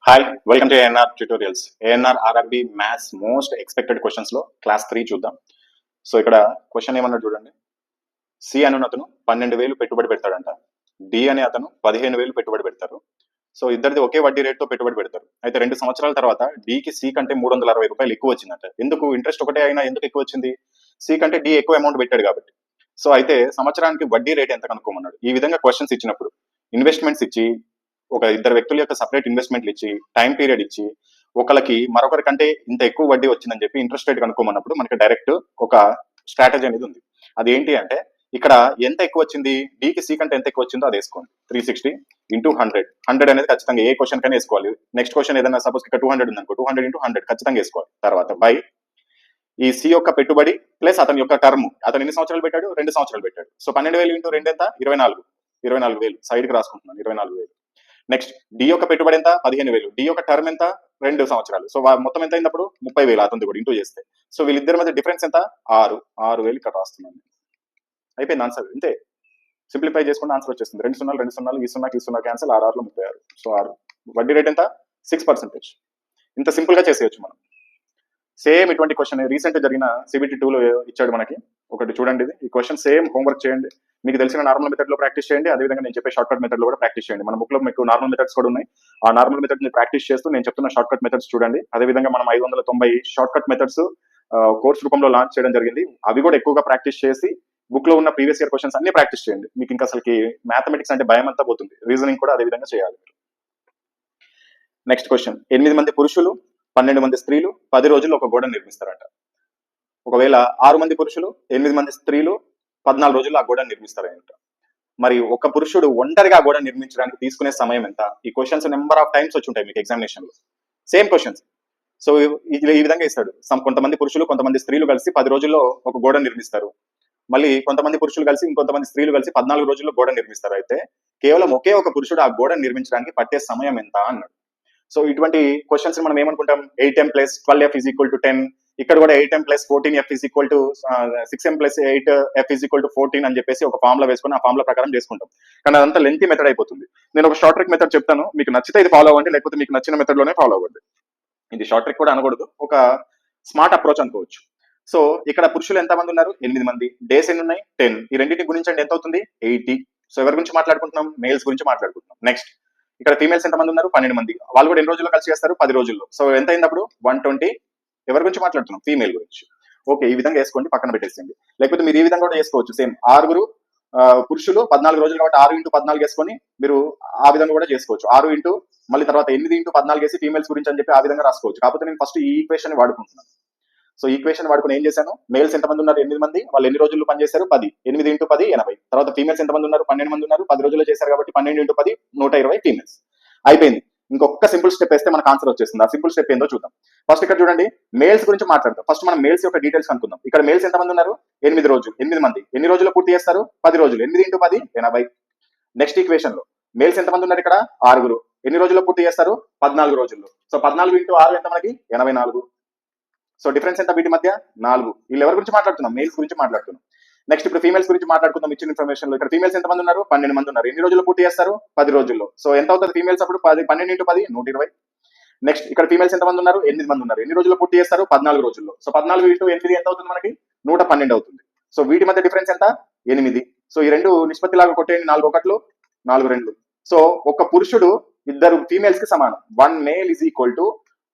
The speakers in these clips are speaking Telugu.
Hi welcome to ANR tutorials. ANR RRB maths most expected questions లో క్లాస్ 3 చూద్దాం. సో ఇక్కడ క్వశ్చన్ ఏమన్నాడు చూడండి. సి అనే అతను 12,000 పెట్టుబడి పెడతాడంట. డి అనే అతను 15,000 పెట్టుబడి పెడతారు. సో ఇద్దరిది ఒకే వడ్డీ రేట్తో పెట్టుబడి పెడతారు. అయితే 2 సంవత్సరాల తర్వాత డికి సి కంటే 360 రూపాయలు ఎక్కువ వచ్చిందంట. ఎందుకు? ఇంట్రెస్ట్ ఒకటే అయినా ఎందుకు ఎక్కువ వచ్చింది? సి కంటే డి ఎక్కువ అమౌంట్ పెట్టాడు కాబట్టి. సో అయితే సంవత్సరానికి వడ్డీ రేట్ ఎంత కనుక్కోమన్నాడు. ఈ విధంగా క్వశ్చన్స్ ఇచ్చినప్పుడు ఇన్వెస్ట్మెంట్స్ ఇచ్చి ఒక ఇద్దరు వ్యక్తుల యొక్క సపరేట్ ఇన్వెస్ట్మెంట్లు ఇచ్చి టైం పీరియడ్ ఇచ్చి ఒకరికి మరొకరి కంటే ఇంత ఎక్కువ వడ్డీ వచ్చిందని చెప్పి ఇంట్రెస్ట్ రేట్ కనుక్కోమన్నప్పుడు మనకి డైరెక్ట్ ఒక స్ట్రాటజీ అనేది ఉంది. అది ఏంటి అంటే ఇక్కడ ఎంత ఎక్కువ వచ్చింది, డికి సి కంటే ఎంత ఎక్కువ వచ్చిందో అది వేసుకోండి. 360 ఇంటూ 100 అనేది ఖచ్చితంగా ఏ క్వశ్చన్ కైనా వేసుకోవాలి. నెక్స్ట్ క్వశ్చన్ ఏదైనా సపోజ్ ఇక్కడ 200 ఉంది అనుకో, 200 ఇంటూ 100 ఖచ్చితంగా వేసుకోవాలి. తర్వాత బై ఈ సి యొక్క పెట్టుబడి ప్లస్ అతని యొక్క టర్మ్. అతను ఎన్ని సంవత్సరాలు పెట్టాడు? 2 సంవత్సరాలు పెట్టాడు. సో 12,000 ఇంటూ 2 ఎంత? 24,000 సైడ్ కి రాసుకుంటున్నాను. 24,000. నెక్స్ట్ డి యొక్క పెట్టుబడి ఎంత? 15,000. డి యొక్క టర్మ్ ఎంత? 2 సంవత్సరాలు. సో మొత్తం ఎంత అయినప్పుడు 30,000 అతను కూడా ఇంటూ చేస్తే. సో వీళ్ళిద్దరి మధ్య డిఫరెన్స్ ఎంత? 6,000 ఇక్కడ రాస్తున్నాను. అయిపోయింది ఆన్సర్. ఇంతే, సింప్లిఫై చేసుకుంటే ఆన్సర్ వచ్చేస్తుంది. 2 సున్నాలు 2 సున్నాలు, ఈ సున్నా క్యాన్సల్, 6 36. సో 6. వడ్డీ రేట్ ఎంత? 6%. ఇంత సింపుల్ గా చేసేయచ్చు మనం. సేమ్ ఇటువంటి క్వశ్చన్ రీసెంట్ జరిగిన CBT 2 లో ఇచ్చాడు మనకి. ఒకటి చూడండి, ఇది ఈ క్వశ్చన్ సేమ్ హోంవర్క్ చేయండి. మీకు తెలిసిన నార్మల్ మెథడ్ లో ప్రాక్టీస్ చేయండి. అదేవిధంగా నేను చెప్పే షార్ట్ కట్ మెథడ్ లో కూడా ప్రాక్టీస్ చేయండి. మన బుక్ లో మీకు నార్మల్ మెథడ్స్ కూడా ఉన్నాయి. ఆ నార్మల్ మెథడ్ ని ప్రాక్టీస్ చేస్తూ నేను చెప్తున్న షార్ట్ కట్ మెథడ్స్ చూడండి. అదేవిధంగా మనం 590 షార్ట్ కట్ మెథడ్స్ కోర్స్ రూపంలో లాంచ్ చేయడం జరిగింది. అవి కూడా ఎక్కువగా ప్రాక్టీస్ చేసి బుక్ లో ఉన్న ప్రీవియస్ ఇయర్ క్వశ్చన్స్ అన్ని ప్రాక్టీస్ చేయండి. మీకు ఇంకా అసలుకి మ్యాథమెటిక్స్ అంటే భయం అంతా పోతుంది. రీజనింగ్ కూడా అదే విధంగా చేయాలి. Next question. 8 మంది పురుషులు 12 మంది స్త్రీలు 10 రోజుల్లో ఒక గోడను నిర్మిస్తారట. ఒకవేళ 6 మంది పురుషులు 8 మంది స్త్రీలు 14 రోజుల్లో ఆ గోడను నిర్మిస్తారంట. మరి ఒక పురుషుడు ఒంటరిగా ఆ గోడను నిర్మించడానికి తీసుకునే సమయం ఎంత? ఈ క్వశ్చన్స్ నెంబర్ ఆఫ్ టైమ్స్ వచ్చి ఉంటాయి మీకు ఎగ్జామినేషన్ లో. Same questions. సో ఈ విధంగా ఇస్తాడు. కొంతమంది పురుషులు కొంతమంది స్త్రీలు కలిసి 10 రోజుల్లో ఒక గోడను నిర్మిస్తారు. మళ్ళీ కొంతమంది పురుషులు కలిసి ఇంకొంతమంది స్త్రీలు కలిసి 14 రోజుల్లో గోడ నిర్మిస్తారు. అయితే కేవలం ఒకే ఒక పురుషుడు ఆ గోడను నిర్మించడానికి పట్టే సమయం ఎంత అన్నాడు. సో ఇటువంటి క్వశ్చన్స్ మనం ఏమనుకుంటాం? 8m + 12f = 10. ఇక్కడ కూడా 8m + 14f = 6m + 8f = 14 అని చెప్పేసి ఒక ఫార్ములా వేసుకొని ఆ ఫార్ములా ప్రకారం చేసుకుంటాం. కానీ అదంతా లెంతీ మెథడ్ అయిపోతుంది. నేను ఒక షార్ట్ ట్రిక్ మెథడ్ చెప్తాను, మీకు నచ్చితే ఇది ఫాలో అవ్వండి, లేకపోతే మీకు నచ్చిన మెథడ్ లోనే ఫాలో అవ్వండి. ఇది షార్ట్ ట్రిక్ కూడా అనకూడదు, ఒక స్మార్ట్ అప్రోచ్ అనుకోవచ్చు. సో ఇక్కడ పురుషులు ఎంతమంది ఉన్నారు? 8 మంది. డేస్ ఎన్ని ఉన్నాయి? 10. ఈ రెండింటిని గుణించండి, ఎంత అవుతుంది? 80. సో ఎవరి గురించి మాట్లాడుకుంటున్నాం? మేల్స్ గురించి మాట్లాడుకుంటున్నాం. నెక్స్ట్ ఇక్కడ ఫీమేల్స్ ఎంతమంది ఉన్నారు? 12 మంది. వాళ్ళు కూడా ఎన్ని రోజుల్లో కలిసి చేస్తారు? 10 రోజుల్లో. సో ఎంత అయినప్పుడు? 120. ఎవరి గురించి మాట్లాడుతున్నాం? ఫీమేల్ గురించి. ఓకే, ఈ విధంగా వేసుకోండి, పక్కన పెట్టేసింది. లేకపోతే మీరు ఈ విధంగా కూడా చేసుకోవచ్చు. సేమ్ 6 పురుషులు 14 రోజులు కాబట్టి 6 × 14 వేసుకొని మీరు ఆ విధంగా కూడా చేసుకోవచ్చు. 6 ఇంటూ మళ్ళీ తర్వాత 8 × 14 వేసి ఫీమేల్స్ గురించి అని చెప్పి ఆ విధంగా రాసుకోవచ్చు. కాకపోతే నేను ఫస్ట్ ఈ ఈక్వేషన్ వాడుకుంటున్నాను. సో ఈక్వేషన్ వాడుకుని ఏం చేశాను? మేల్స్ ఎంతమంది ఉన్నారు? 8 మంది. వాళ్ళు ఎన్ని రోజులు పనిచేశారు? 10. 8 × 10 80. తర్వాత ఫీమేల్స్ ఎంతమంది ఉన్నారు? 12 మంది ఉన్నారు. 10 రోజుల్లో చేశారు కాబట్టి 12 × 10 120 ఫీమేల్స్. అయిపోయింది. ఇంకొక సింపుల్ స్టెప్ వేస్తే మనకు ఆన్సర్ వచ్చేస్తుంది. ఆ సింపుల్ స్టెప్ ఏందో చూద్దాం. ఫస్ట్ ఇక్కడ చూడండి, మేల్స్ గురించి మాట్లాడతాం. ఫస్ట్ మనం మేల్స్ యొక్క డీటెయిల్స్ అనుకుందాం. ఇక్కడ మేల్స్ ఎంతమంది ఉన్నారు? 8 రోజులు. 8 మంది. ఎన్ని రోజుల్లో పూర్తి చేస్తారు? 10 రోజులు. 8 × 10 80. నెక్స్ట్ ఈక్వేషన్ లో మేల్స్ ఎంతమంది ఉన్నారు? ఇక్కడ 6. ఎన్ని రోజుల్లో పూర్తి చేస్తారు? 14 రోజుల్లో. సో 14 × 6 ఎంత మనకి? 84. సో డిఫరెన్స్ ఎంత వీటి మధ్య? 4. వీళ్ళు ఎవరి గురించి మాట్లాడుతున్నాం? మేల్స్ గురించి మాట్లాడుతున్నాం. నెక్స్ట్ ఇప్పుడు ఫీమేల్స్ గురించి మాట్లాడుకుందాం. ఇచ్చిన ఇన్ఫర్మేషన్ లో ఇక్కడ ఫీమేల్స్ ఎంతమంది ఉన్నారు? 12 మంది ఉన్నారు. ఎన్ని రోజుల్లో పూర్తి చేస్తారు? 10 రోజుల్లో. సో ఎంత అవుతుంది ఫీమేల్స్ అప్పుడు? 12 × 10 120. నెక్స్ట్ ఇక్కడ ఫీమేల్స్ ఎంతమంది ఉన్నారు? 8 మంది ఉన్నారు. ఎన్ని రోజుల్లో పూర్తి చేస్తారు? 14 రోజుల్లో. సో 14 × 8 ఎంత అవుతుంది మనకి? 112 అవుతుంది. సో వీటి మధ్య డిఫరెన్స్ ఎంత? 8. సో ఈ రెండు నిష్పత్తి లాగా కొట్టేయండి. 4 1 4 2. సో ఒక పురుషుడు 2 ఫీమేల్స్ కి సమానం. 1 male =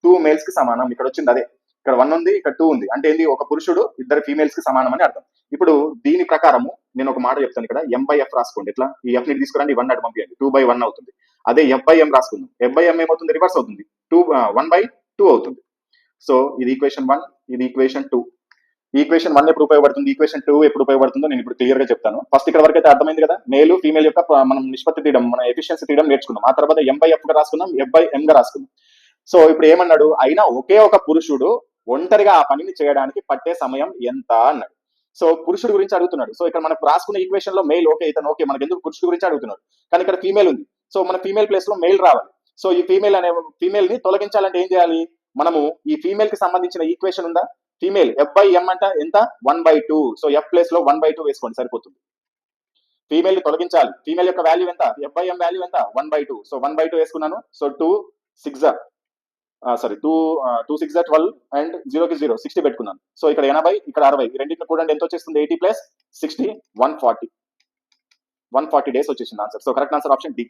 2 males కి సమానం. ఇక్కడ వచ్చింది అదే. ఇక్కడ 1 ఉంది, ఇక్కడ 2 ఉంది. అంటే ఏంది? ఒక పురుషుడు 2 ఫీమేల్స్ కి సమానం అని అర్థం. ఇప్పుడు దీని ప్రకారము నేను ఒక మాట చెప్తాను. ఇక్కడ m/f రాసుకోండి. ఎట్లా? ఈ f ని తీసుకురండి, 1 అటు పంపించండి. 2/1 అవుతుంది. అదే f/m రాసుకుందాం. f/m ఏమవుతుంది? రివర్స్ అవుతుంది. 1/2 అవుతుంది. సో ఇది ఈక్వేషన్ 1, ఇది ఈక్వేషన్ 2. ఈక్వేషన్ 1 ఎప్పుడు ఉపయోగపడుతుంది, ఈక్వేషన్ 2 ఎప్పుడు ఉపయోగపడుతుందో నేను ఇప్పుడు క్లియర్ గా చెప్తాను. ఫస్ట్ ఇక్కడ వరకు అయితే అర్థమైంది కదా. మేలు ఫీమేల్ యొక్క మనం నిష్పత్తి తీయడం, మన ఎఫిషియన్సీ తీయడం నేర్చుకున్నాం. ఆ తర్వాత m/f గా రాసుకున్నాం, f/m గా రాసుకున్నాం. సో ఇప్పుడు ఏమన్నాడు? అయినా ఒకే ఒక పురుషుడు ఒంటరిగా ఆ పనిని చేయడానికి పట్టే సమయం ఎంత అన్నాడు. సో పురుషుడు గురించి అడుగుతున్నాడు. సో ఇక్కడ మనకు రాసుకున్న ఈక్వేషన్ లో మెయిల్ ఓకే, ఇతను ఓకే, మనకి ఎందుకు పురుషుడు గురించి అడుగుతున్నాడు. కానీ ఇక్కడ ఫీమేల్ ఉంది. సో మన ఫీమేల్ ప్లేస్ లో మెయిల్ రావాలి. సో ఈ ఫీమేల్ ని తొలగించాలంటే ఏం చేయాలి? మనము ఈ ఫీమేల్ కి సంబంధించిన ఈక్వేషన్ ఉందా? ఫీమేల్ f/m అంటే ఎంత? 1/2. సో f ప్లేస్ లో 1/2 వేసుకోండి, సరిపోతుంది. ఫీమేల్ ని తొలగించాలి. ఫీమేల్ యొక్క వాల్యూ ఎంత? f/m వాల్యూ ఎంత? 1/2. సో 1/2 వేసుకున్నాను. సో 2 సిక్స్ సారీ 2 6 12 అండ్ 0కి 0 60 పెట్టుకున్నాను. సో ఇక్కడ 80 ఇక్కడ 60 ఈ రెండింటిని కూడా ఎంత వచ్చేస్తుంది 80 ప్లస్ 60 140 డేస్ వచ్చేసింది answer. So correct answer option D.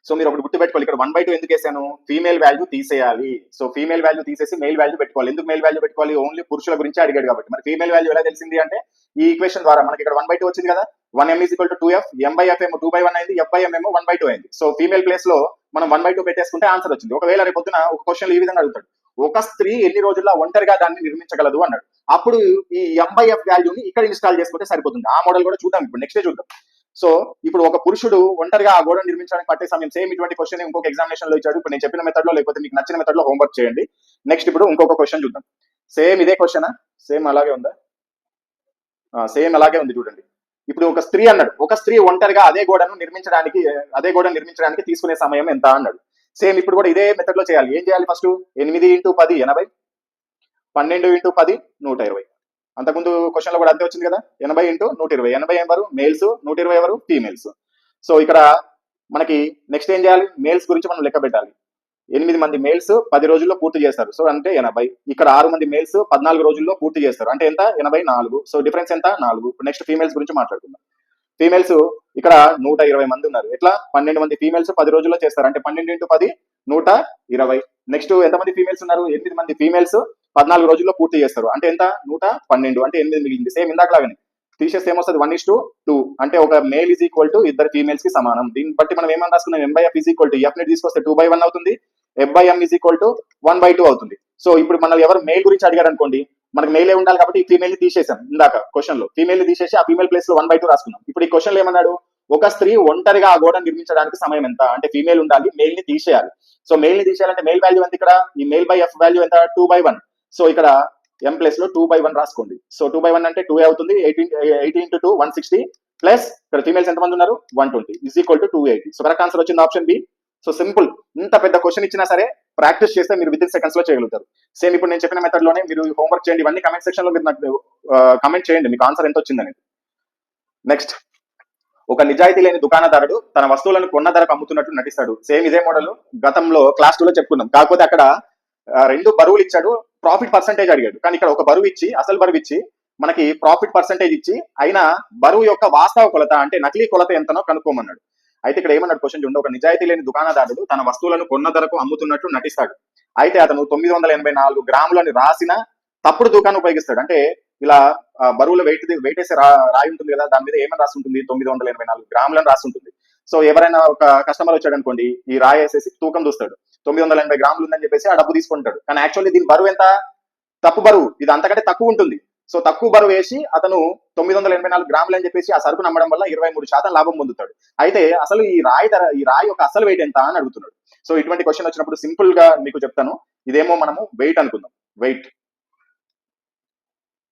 So మీరు ఒకటి గుర్తుపెట్టుకోవాలి, ఇక్కడ 1/2 ఎందుకు వేసాను, ఫీమేల్ వాల్యూ తీసేయాలి. సో ఫీమేల్ వాల్యూ తీసేసి మెయిల్ వాల్యూ పెట్టుకోవాలి. ఎందుకు మెయిల్ వాల్యూ పెట్టుకోవాలి, ఓన్లీ పురుషుల గురించి అడిగాడు కాబట్టి. మరి ఫీమేల్ వాల్యూ ఎలా తెలిసింది అంటే ఈ ఈక్వేషన్ ద్వారా మనకి ఇక్కడ 1/2 వచ్చింది కదా, 1m = 2f, m/f ఏమో 2/1 అయింది, f/m ఏమో 1/2 అయింది. సో ఫీమేల్ ప్లేస్ లో మనం 1/2 పెట్టేసుకుంటే ఆన్సర్ వచ్చింది. ఒకవేళ రేపు పొద్దున ఒక క్వశ్చన్ ఈ విధంగా అడుగుతాడు, ఒక స్త్రీ ఎన్ని రోజుల్లో ఒంటరిగా దాన్ని నిర్మించగలదు అన్నాడు. అప్పుడు ఈ m/f వాల్యూని ఇక్కడ ఇన్స్టాల్ చేసుకుంటే సరిపోతుంది. ఆ మోడల్ కూడా చూద్దాం, ఇప్పుడు నెక్స్ట్ చూద్దాం. సో ఇప్పుడు ఒక పురుషుడు ఒంటరిగా ఆ గోడను నిర్మించడానికి పట్టే సమయం, సేమ్ ఇటువంటి క్వశ్చన్ ఇంకొక ఎగ్జామినేషన్ లో ఇచ్చాడు. ఇప్పుడు నేను చెప్పిన మెథడ్ లో లేకపోతే మీకు నచ్చిన మెథడ్ లో హోంవర్క్ చేయండి. నెక్స్ట్ ఇప్పుడు ఇంకొక క్వశ్చన్ చూద్దాం. సేమ్ ఇదే క్వశ్చన్, సేమ్ అలాగే ఉందా, సేమ్ అలాగే ఉంది చూడండి. ఇప్పుడు ఒక స్త్రీ అన్నాడు, ఒక స్త్రీ ఒంటరిగా అదే గోడను నిర్మించడానికి తీసుకునే సమయం ఎంత అన్నాడు. సేమ్ ఇప్పుడు కూడా ఇదే మెథడ్ లో చేయాలి. ఏం చేయాలి, ఫస్ట్ 8 × 10 80, 12 × 10 120. అంతకుముందు క్వశ్చన్ లో కూడా అంతే వచ్చింది కదా, 80 × 120. 80 ఎవరు మేల్స్, 120 ఎవరు ఫీమేల్స్. సో ఇక్కడ మనకి నెక్స్ట్ ఏం చేయాలి, మేల్స్ గురించి మనం లెక్క పెట్టాలి. 8 మంది మేల్స్ 10 రోజుల్లో పూర్తి చేస్తారు, సో అంటే 80. ఇక్కడ 6 మంది మేల్స్ 14 రోజుల్లో పూర్తి చేస్తారు, అంటే ఎంత 84. సో డిఫరెన్స్ ఎంత 4. నెక్స్ట్ ఫీమేల్స్ గురించి మాట్లాడుకుందాం. ఫీమేల్స్ ఇక్కడ 120 మంది ఉన్నారు. ఎట్లా 12 మంది ఫీమేల్స్ 10 రోజుల్లో చేస్తారు, అంటే 12 × 10 120. నెక్స్ట్ ఎంతమంది ఫీమేల్స్ ఉన్నారు, 8 మంది ఫీమేల్స్ 14 రోజుల్లో పూర్తి చేస్తారు, అంటే ఎంత 112, అంటే 8 మిగిలింది. సేమ్ ఇందాక లాగానే తీసేస్తే ఏమొస్తుంది 1:2, అంటే ఒక మేల్ ఈజ్ ఈక్వల్ టు ఇద్దరు ఫీమేల్స్ కి సమానం. దీన్ని బట్టి మనం ఏమని రాసుకున్నాం, m/f = f ని తీసుకొస్తే 2/1 అవుతుంది, f/m = 1/2 అవుతుంది. సో ఇప్పుడు మనం ఎవరు మెయిల్ గురించి అడిగారు అనుకోండి, మనకు మెయిలే ఉండాలి కాబట్టి ఈ ఫీమేల్ ని తీసేసాం. ఇందాక క్వశ్చన్ లో ఫీమేల్ ని తీసేసి ఆ ఫీమేల్ ప్లేస్ లో 1/2 రాసుకున్నాం. ఇప్పుడు ఈ క్వశ్చన్ లో ఏమన్నాడు, ఒక స్త్రీ ఒంటరిగా ఆ గోడ నిర్మించడానికి సమయం ఎంత, అంటే ఫీమేల్ ఉండాలి, మెయిల్ ని తీసేయాలి. సో మెయిల్ ని తీసేయాలంటే మెయిల్ వాల్యూ ఎంత, ఇక్కడ ఈ మెయిల్ బై ఎఫ్ వాల్యూ ఎంత 2/1. సో ఇక్కడ m ప్లేస్ లో 2/1 రాసుకోండి. సో 2/1 అంటే 2 అవుతుంది, 80 × 2 160 ప్లస్ ఇక్కడ ఫీమేల్స్ ఎంతమంది ఉన్నారు 120 = 280. సో కరెక్ట్ ఆన్సర్ వచ్చింది ఆప్షన్ బి. సో సింపుల్, ఇంత పెద్ద క్వశ్చన్ ఇచ్చినా సరే ప్రాక్టీస్ చేస్తే మీరు విత్ ఇన్ సెకండ్స్ లో చేయగలుగుతారు. సేమ్ ఇప్పుడు నేను చెప్పిన మెథడ్ లోనే మీరు హోంవర్క్ చేయండి. ఇవన్నీ కమెంట్ సెక్షన్ లో మీరు నాకు కమెంట్ చేయండి మీకు ఆన్సర్ ఎంత వచ్చిందని. నెక్స్ట్, ఒక నిజాయితీ లేని దుకాణదారుడు తన వస్తువులను కొన్న ధరకు అమ్ముతున్నట్టు నటిస్తాడు. సేమ్ ఇదే మోడల్ గతంలో క్లాస్ 2లో చెప్పుకున్నాం. కాకపోతే అక్కడ 2 బరువులు ఇచ్చాడు, ప్రాఫిట్ పర్సెంటేజ్ అడిగాడు. కానీ ఇక్కడ ఒక బరువు ఇచ్చి, అసలు బరువు ఇచ్చి మనకి ప్రాఫిట్ పర్సెంటేజ్ ఇచ్చి అయినా బరువు యొక్క వాస్తవ కొలత అంటే నకిలీ కొలత ఎంతనో కనుక్కోమన్నాడు. అయితే ఇక్కడ ఏమన్నాడు క్వశ్చన్ చూడండి, ఒక నిజాయితీ లేని దుకాణదారుడు తన వస్తువులను కొన్న ధరకు అమ్ముతున్నట్టు నటిస్తాడు. అయితే అతను 984 గ్రాములని రాసిన తప్పుడు దుకాణం ఉపయోగిస్తాడు. అంటే ఇలా బరువుల వెయిట్ వేసి రాయి ఉంటుంది కదా, దాని మీద ఏమని రాసి ఉంటుంది 984 గ్రాములని రాసి ఉంటుంది. సో ఎవరైనా ఒక కస్టమర్ వచ్చాడు అనుకోండి, ఈ రాయి వేసేసి తూకం చూస్తాడు, 980 గ్రాములు ఉందని చెప్పేసి ఆ డబ్బు తీసుకుంటాడు. కానీ యాక్చువల్లీ దీని బరువు ఎంత, తప్పు బరువు, ఇది అంతకంటే తక్కువ ఉంటుంది. సో తక్కువ బరువు వేసి అతను 984 గ్రాములు అని చెప్పేసి ఆ సరుకు నమ్మడం వల్ల 23% లాభం పొందుతాడు. అయితే అసలు ఈ రాయి యొక్క అసలు వెయిట్ ఎంత అని అడుగుతున్నాడు. సో ఇటువంటి క్వశ్చన్ వచ్చినప్పుడు సింపుల్ గా మీకు చెప్తాను. ఇదేమో మనము వెయిట్ అనుకుందాం, weight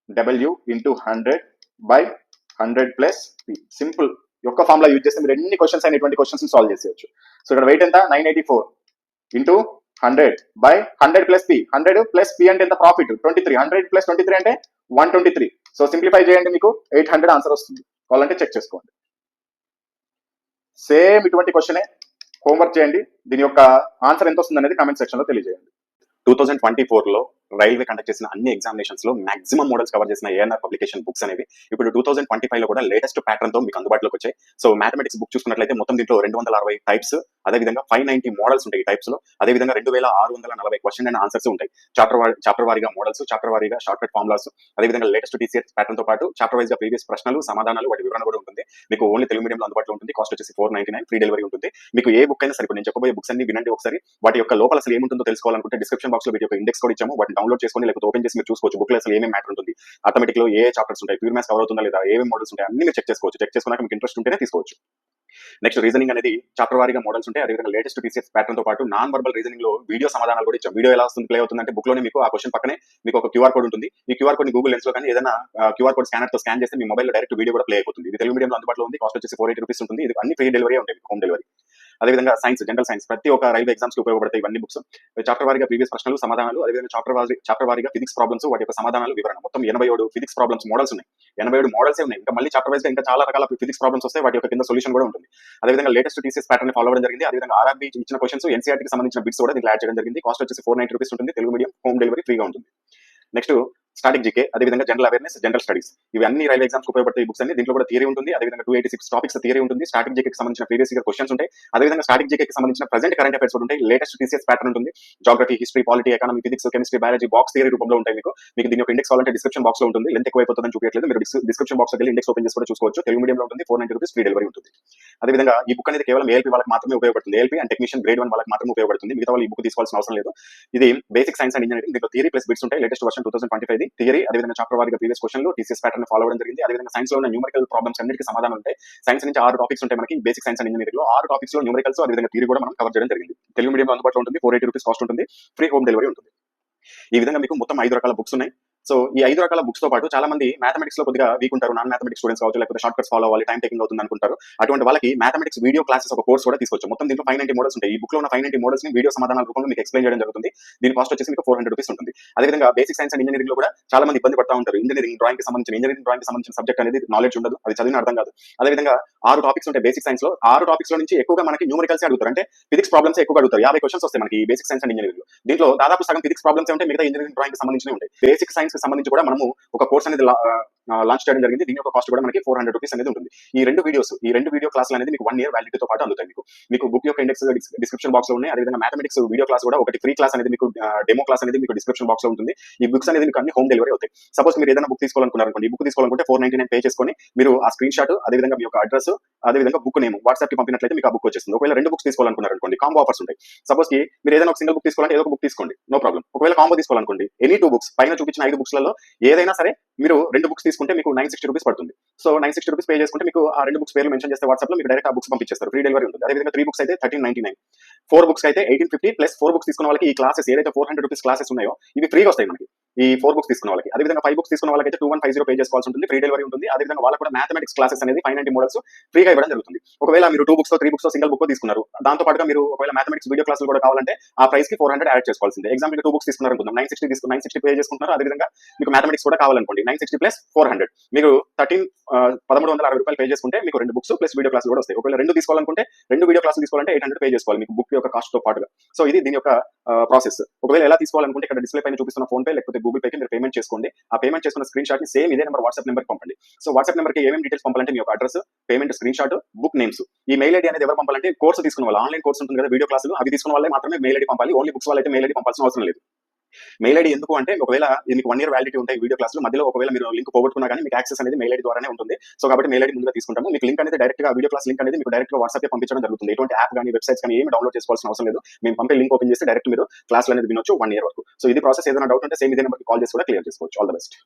W × 100/100 plus P. Simple యొక్క ఫార్ములా యూజ్ చేస్తే మీరు ఎన్ని క్వశ్చన్స్ అయినా ఇటువంటి క్వశ్చన్స్ సాల్వ్ చేసేయచ్చు. సో ఇక్కడ వెయిట్ ఎంత 984 × 100/100 ప్లస్ P. 100 ప్లస్ P అంటే ఎంత, ప్రాఫిట్ 23. 100 ప్లస్ 23 అంటే 123. సో సింప్లిఫై చేయండి, మీకు 800 ఆన్సర్ వస్తుంది. కావాలంటే చెక్ చేసుకోండి. సేమ్ ఇటువంటి క్వశ్చనే హోంవర్క్ చేయండి. దీని యొక్క ఆన్సర్ ఎంత వస్తుంది అనేది కామెంట్ సెక్షన్ లో తెలియజేయండి. 2024లో రైల్వే కండక్ట్ చేసిన అన్ని ఎగ్జామినేషన్స్ లో మాక్సిమం మోడల్స్ కవర్ చేసిన ఏఎన్ఆర్ పబ్లికేషన్ బుక్స్ అనేవి ఇప్పుడు 2025లో కూడా లేటెస్ట్ ప్యాటర్న్ తో మీకు అందుబాటులోకి వచ్చాయి. సో మ్యాథమెటిక్స్ బుక్ చూసుకున్నట్లయితే మొత్తం దీంట్లో 260 టైప్స్, అదేవిధంగా 590 మోడల్స్ ఉంటాయి ఈ టైప్స్ లో. అదేవిధంగా 2640 క్వశ్చన్ అండ్ ఆన్సర్స్ ఉంటాయి. చాప్టర్ వారీగా మోడల్స్, చాప్టర్ వారీగా షార్ట్ కట్ ఫార్ములాస్, అదేవిధంగా లేటెస్ట్ టీసీఎస్ ప్యాటర్న్ తో పాటు చాప్టర్ వైజ్ గా ప్రీవియస్ ప్రశ్నలు, సమాధానాలు, వాటి వివరణ కూడా ఉంటుంది. మీకు ఓన్లీ తెలుగు మీడియంలో అందుబాటులో ఉంటుంది. కాస్ట్ వచ్చేసి 499, ఫ్రీ డెలివరీ ఉంటుంది. మీకు ఏ బుక్ అయినా సరే, నేను చెప్పబోయే బుక్స్ అన్ని వినండి ఒకసారి. వాటి యొక్క లోపల అసలు ఏముంటుందో తెలుసుకోవాలనుకుంటే డిస్క్రిప్షన్ బాక్స్ లో వీటి యొక్క ఇండెక్స్ కూడా ఇచ్చాము. వాటిని డౌన్లోడ్ చేసుకొని లేకపోతే ఓపెన్ చేసి మీరు చూసుకోవచ్చు. బుక్ లో అసలు ఏమేమి మ్యాటర్ ఉంటుంది, అథమెటిక్ లో ఏ చాప్టర్స్ ఉంటాయి, ప్యూర్ మ్యాథ్స్ కవర్ అవుతుందా లేదా, ఏమేమి మోడల్స్ ఉంటాయి అన్ని మీరు చెక్ చేసుకోవచ్చు. చెక్ చేసుకున్నాక మీకు ఇంట్రెస్ట్ ఉంటేనే తీసుకోవచ్చు. నెక్స్ట్, రీజనింగ్ అనేది చాప్టర్ వారీగా మోడల్స్ ఉంటాయి. అదేవిధంగా లేటెస్ట్ టీసీఎస్ ప్యాటర్న్ తో పాటు నాన్ వర్బల్ రీజనింగ్ లో వీడియో సమాధానాలు కూడా ఇచ్చాం. వీడియో ఎలా వస్తుంది, ప్లే అవుతుందంటే బుక్ లోనే మీకు ఆ క్వశ్చన్ పక్కనే మీకు ఒక క్యూఆర్ కోడ్ ఉంటుంది. ఈ క్యూఆర్ కోడ్ ని గూగుల్ లెన్స్ లో కానీ ఏదైనా క్యూఆర్ కోడ్ స్కానర్ తో స్కాన్ చేస్తే మీ మొబైల్ లో డైరెక్ట్ వీడియో కూడా ప్లే అయిపోతుంది. ఇది తెలుగు మీడియంలో అందుబాటులో ఉంది. కాస్ట్ వచ్చేసి 480 రూపీస్ ఉంటుంది. ఇది అన్ని ఫ్రీ డెలివరీ ఉంటాయి, హోమ్ డెలివరీ. అదేవిధంగా సైన్స్, జనరల్ సైన్స్ ప్రతి ఒక్క రైల్వే ఎగ్జామ్స్ కి ఉపయోగపడతాయి ఇవన్నీ బుక్స్. చాప్టర్ వారీగా ప్రీవియస్ ప్రశ్నలు, సమాధానాలు, అదేవిధంగా చాప్టర్ వారీగా ఫిజిక్స్ ప్రాబ్లమ్స్, వాటి యొక్క సమాధానాలు, వివరణ. మొత్తం 87 ఫిజిక్స్ ప్రాబ్లమ్స్ మోడల్స్ ఉన్నాయి. 87 మోడల్సే ఉన్నాయి. ఇంకా మళ్ళీ చాప్టర్ వైస్ గా ఇంకా చాలా రకాల ఫిజిక్స్ ప్రాబ్లమ్స్ వస్తాయి. వాటి యొక్క కింద సొల్యూషన్ కూడా ఉంటుంది. అదేవిధంగా లేటెస్ట్ టీసీఎస్ ప్యాటర్న్ ఫాలో అవ్వడం జరిగింది. అదేవిధంగా ఆర్ఆర్బీ ఇచ్చిన క్వశ్చన్స్, ఎన్సీఆర్టీకి సంబంధించిన బిట్స్ కూడా దీంట్లో యాడ్ చేయడం జరిగింది. కాస్ట్ వచ్చేసి 490 రూపీస్ ఉంటుంది. తెలుగు మీడియం, హోమ్ డెలివరీ ఫ్రీగా ఉంటుంది. నెక్స్ట్ స్టాటిక్ జీకే, అదేవిధంగా జనరల్ అవేర్నెస్, జనరల్ స్టడీస్, ఇవి అన్ని రైల్వే ఎగ్జామ్స్ ఉపయోగపడతాయి బుక్స్ అన్ని. దీంట్లో కూడా థియరీ ఉంటుంది. అదేవిధంగా 286 టాపిక్స్ థియరీ ఉంటుంది. స్టాటిక్ జీకేకి సంబంధించిన ప్రీవియస్ ఇయర్ క్వశ్చన్స్ ఉంటాయి. అదేవిధంగా స్టాటిక్ జీకేకి సంబంధించిన ప్రెజెంట్ కరెంట్ అఫైర్స్ ఉంటాయి. లేటెస్ట్ టీసీఎస్ ప్యాటర్న్ ఉంటుంది. Geography, history, polity, economy, physics, chemistry, biology box theory రూపంలో ఉంటాయి. మీకు దీని యొక్క ఇండెక్స్ కావాలంటే డిస్క్రిప్షన్ బాక్స్ లో ఉంటుంది. లెంత్ ఎక్కువైపోతుందని చూపించలేదు. మీరు డిస్క్రిప్షన్ బాక్స్ వెళ్ళి ఇండెక్స్ ఓపెన్ చేసి కూడా చూసుకోవచ్చు. తెలుగు మీడియంలో ఉంటుంది. 490 రూపీస్ ఫ్రీ డెలివరీ ఉంటుంది. అదేవిధంగా ఈ బుక్ అనేది కేవలం ఏఎల్పీ వాళ్ళకి మాత్రమే ఉపయోగపడుతుంది. ఏఎల్పీ అండ్ టెక్నీషియన్ గ్రేడ్ 1 వాళ్ళకి మాత్రమే ఉపయోగపడుతుంది. మిగతా వాళ్ళు ఈ బుక్ తీసుకోవాల్సిన అవసరం లేదు. ఇది బేసిక్ సైన్స్ అండ్ ఇంజనీరింగ్. దీంట్లో థియరీ ప్లస్ బిట్స్ ఉంటాయి. లేటెస్ట్ వర్షన్ 2025 థియరీ, అదేవిధంగా చాప్టర్ వారీగా ప్రీవియస్ క్వశ్చన్లు, టీసీఎస్ ప్యాటర్న్ ఫాలో అవ్వడం జరిగింది. అదేవిధంగా సైన్స్ లో ఉన్న న్యూమరికల్ ప్రాబ్లమ్స్ అన్నిటికీ సమాధానం ఉంటాయి. సైన్స్ నుంచి 6 టాపిక్స్ ఉంటాయి మనకి బేసిక్ సైన్స్ అండ్ ఇంజనీరింగ్ లో. 6 టాపిక్స్ లో న్యూమరికల్స్, అదేవిధంగా థియరీ కూడా మనం కవర్ చేయడం జరిగింది. తెలుగు మీడియం అందుబాటులో ఉంటుంది. 480 రూపీస్ కాస్ట్ ఉంటుంది. ఫ్రీ హోమ్ డెలివరీ ఉంటుంది. ఈ విధంగా మీకు మొత్తం 5 రకాల బుక్స్ ఉన్నాయి. సో ఈ 5 రకాల బుక్స్ తో పాటు చాలా మంది మ్యాథమెటిక్స్ లో కొద్దిగా వీక్ ఉంటారు. నాన్ మ్యాథమెటిక్స్ స్టూడెంట్స్ కావచ్చు, లేకపోతే షార్ట్ కట్స్ ఫాలో అవ్వాలి, టైం టేకింగ్ అవుతుంది అనుకుంటారు. అటువంటి వాళ్ళకి మ్యాథమెటిక్స్ వీడియో క్లాసెస్ ఒక కోర్స్ కూడా తీసుకోవచ్చు. మొత్తం దీంట్లో 590 మోడల్స్ ఉంటాయి. ఈ బుక్ లో ఉన్న 590 మోడల్స్ ని వీడియో సమాధానాల రూపంలో మీకు ఎక్స్ప్లెయిన్ చేయడం జరుగుతుంది. దీని కాస్ట్ వచ్చేసి మీకు 400 రూపీస్ ఉంటుంది. అదేవిధంగా బేసిక్ సైన్స్ అండ్ ఇంజనీరింగ్ లో కూడా చాలా మంది ఇబ్బంది పడతా ఉంటారు. ఇంజనీరింగ్ డ్రాయింగ్ కి సంబంధించిన సబ్జెక్ట్ అనేది నాలెడ్జ్ ఉండదు, అది చదివిన అర్థం కాదు. అదేవిధంగా 6 టాపిక్స్ ఉంటాయి బేసిక్ సైన్స్ లో. 6 టాపిక్స్ లో నుంచి ఎక్కువగా మనకి న్యూమరికల్స్ అడుగుతారు. అంటే ఫిజిక్స్ ప్రాబ్లమ్స్ ఎక్కువగా అడుగుతారు. 50 క్వశ్చన్స్ వస్తాయి మనకి బేసిక్ సైన్స్ అండ్ ఇంజనీరింగ్ లో. దీంట్లో దాదాపు సగం ఫిజిక్స్ ప్రాబ్లమ్స్ ఉంటాయి. మిగతా ఇంజనీరింగ్ డ్రాయింగ్ కి సంబంధించినవి ఉంటాయి. బేసిక్ సైన్స్ కి సంబంధించి కూడా మనము ఒక కోర్స్ అనేది లాంచ్ చేయడం జరిగింది. దీని యొక్క కాస్ట్ కూడా మనకి 400 రూపీస్ అనేది ఉంటుంది. ఈ రెండు వీడియో క్లాసులు అనేది మీకు 1 year వ్యాలిడిటీతో పాటు అందుతాయి. మీకు బుక్ యొక్క ఇండెక్స్ డిస్క్రిప్షన్ బాక్స్ లో ఉన్నాయి. అదేవిధంగా మ్యాథమెటిక్స్ వీడియో క్లాస్ కూడా ఒకటి ఫ్రీ క్లాస్ అనేది మీకు డెమో క్లాస్ అనేది మీకు డిస్క్రిప్షన్ బాక్స్ లో ఉంటుంది. ఈ బుక్స్ అనేది మీకు అన్ని హోమ్ డెలివరీ అవుతాయి. సపోజ్ మీరు ఏదైనా బుక్ తీసుకోవాలనుకున్నారనుకోండి, ఈ బుక్ తీసుకోవాలనుకుంటే 499 పే చేసుకొని మీరు ఆ స్క్రీన్ షాట్, అదేవిధంగా మీ యొక్క అడ్రస్, అదేవిధంగా బుక్ నేమ్ వాట్సాప్ కి పంపినట్లయితే మీకు ఆ బుక్ వచ్చేస్తుంది. ఒకవేళ 2 బుక్స్ తీసుకోవాలనుకున్నారనుకోండి, కాంబో ఆఫర్స్ ఉంటాయి. సపోజ్ కి మీరు ఏదైనా ఒక సింగిల్ బుక్ తీసుకోవాలంటే ఏదో ఒక బుక్ తీసుకోండి, నో ప్రాబ్లం. ఒకవేళ కాంబో తీసుకోవాలనుకోండి, ఎనీ 2 బుక్స్ పైన చూపించిన 5 బుక్స్లలో ఏదైనా సరే మీరు 2 బుక్స్ తీసుకుంటే మీకు 960 రూపీస్ పడుతుంది. సో 960 రూపీస్ పే చేసుకుంటే మీకు ఆ 2 బుక్స్ పేర్లు మెన్షన్ చేస్తే వాట్సాప్ లో మీకు డైరెక్ట్ ఆ బుక్స్ పంపించేస్తారు. ఫ్రీ డెలివరీ ఉంటుంది. అదేవిధంగా 3 బుక్స్ అయితే 1399, 4 బుక్స్ అయితే 1850 ప్లస్ 4 బుక్స్ తీసుకున్న వాళ్ళకి ఈ క్లాసెస్ ఏదైతే 400 రూపీస్ క్లాసెస్ ఉన్నాయో ఇవి ఫ్రీగా వస్తాయి మనకి. ఈ 4 బుక్స్ తీసుకున్న వాళ్ళకి. అదేవిధంగా 5 బుక్స్ తీసుకున్న వాళ్ళకైతే 2150 పే చేసుకోవాల్సి ఉంటుంది. ఫ్రీ డెలివరీ ఉంటుంది. అదేవిధంగా వాళ్ళకి కూడా మ్యాథమెటిక్స్ క్లాసెస్ అనేది 590 మోడల్స్ ఫ్రీగా ఇవ్వడం జరుగుతుంది. ఒకవేళ మీరు 2 బుక్స్ 3 బుక్స్ సింగిల్ బుక్ తీసుకున్నారు, దాంతో పాటుగా మీరు ఒకవేళ మ్యాథమెటిక్స్ వీడియో క్లాసులు కూడా కావాలంటే ఆ ప్రైస్ కి 400 యాడ్ చేసుకోవాల్సిందే. ఎగ్జాంపుల్ 2 బుక్స్ తీసుకున్నారు అనుకుందాం, 960 పే చేసుకుంటున్నారు. అదేవిధంగా మీకు మ్యాథమెటిక్స్ కూడా కావాలనుకోండి, 960 ప్లస్ 400 మీకు 1360 రూపాయలు పే చేసుకుంటే మీకు 2 బుక్స్ ప్లస్ వీడియో క్లాసులు కూడా వస్తాయి. ఒకవేళ 2 తీసుకోవాలనుకుంటే 2 వీడియో క్లాసులు తీసుకోవాలంటే 800 పే చేసుకోవాలి మీకు బుక్ యొక్క కాస్ట్ తో పాటుగా. సో ఇది దీని యొక్క ప్రాసెస్. ఒకవేళ ఎలా తీసుకోవాలనుకుంటే ఇక్కడ డిస్ప్లే పైన చూపిస్తున్న ఫోన్ పే లేకపోతే గూగుల్ పేకి మీరు పేమెంట్ చేసుకోండి. ఆ పేమెంట్ చేసుకున్న స్క్రీన్ షాట్ ని సేమ్ ఇదే నెంబర్ వాట్సాప్ నెంబర్ పంపండి. సో వాట్సాప్ నెంబర్ కి ఏమేమి డీటెయిల్స్ పంపాలంటే మీ యొక్క address, payment screen shot, book names. ఈ మెయిల్ ఐడి అనేది ఎవరు పంపాలంటే కోర్సు తీసుకున్న వాళ్ళు, ఆన్లైన్ కోర్స్ ఉంటుంది కదా వీడియో క్లాసులు, అవి తీసుకున్న వాళ్ళే మాత్రమే మెయిల్ ఐడి పంపాలి. ఓన్లీ బుక్స్ వాళ్ళైతే మెయిల్ ఐడి పంపాల్సిన అవసరం లేదు. మెయిల్ ఐడి ఎందుకు అంటే ఒకవేళ మీకు 1 year వ్యాలిడిటీ ఉంటాయి వీడియో క్లాసులు, మధ్యలో ఒకవేళ మీరు లింక్ పోగొట్టుకున్నా కానీ మీకు యాక్సెస్ అనేది మెయిల్ ఐడి ద్వారానే ఉంటుంది. సో కాబట్టి మెయిల్ ఐడి ముందుగా తీసుకుంటాము. మీకు లింక్ అనేది డైరెక్ట్ గా వీడియో క్లాస్ లింక్ అనేది మీకు డైరెక్ట్ గా వాట్సాప్ పంపించడం జరుగుతుంది. ఎటువంటి యాప్ కానీ వెబ్సైట్స్ కానీ ఏమి డౌన్లోడ్ చేసుకోవాల్సిన అవసరం లేదు. మేము పంపే లింక్ ఓపెన్ చేసి డైరెక్ట్ మీరు క్లాస్ అనేది వినొచ్చు 1 year వరకు. సో ఇది ప్రాసెస్. ఏదైనా డౌట్ ఉంటే సేమ్ ఇదే నెంబర్కి కాల్ చేసి కూడా క్లియర్ చేసుకోవచ్చు. All the best.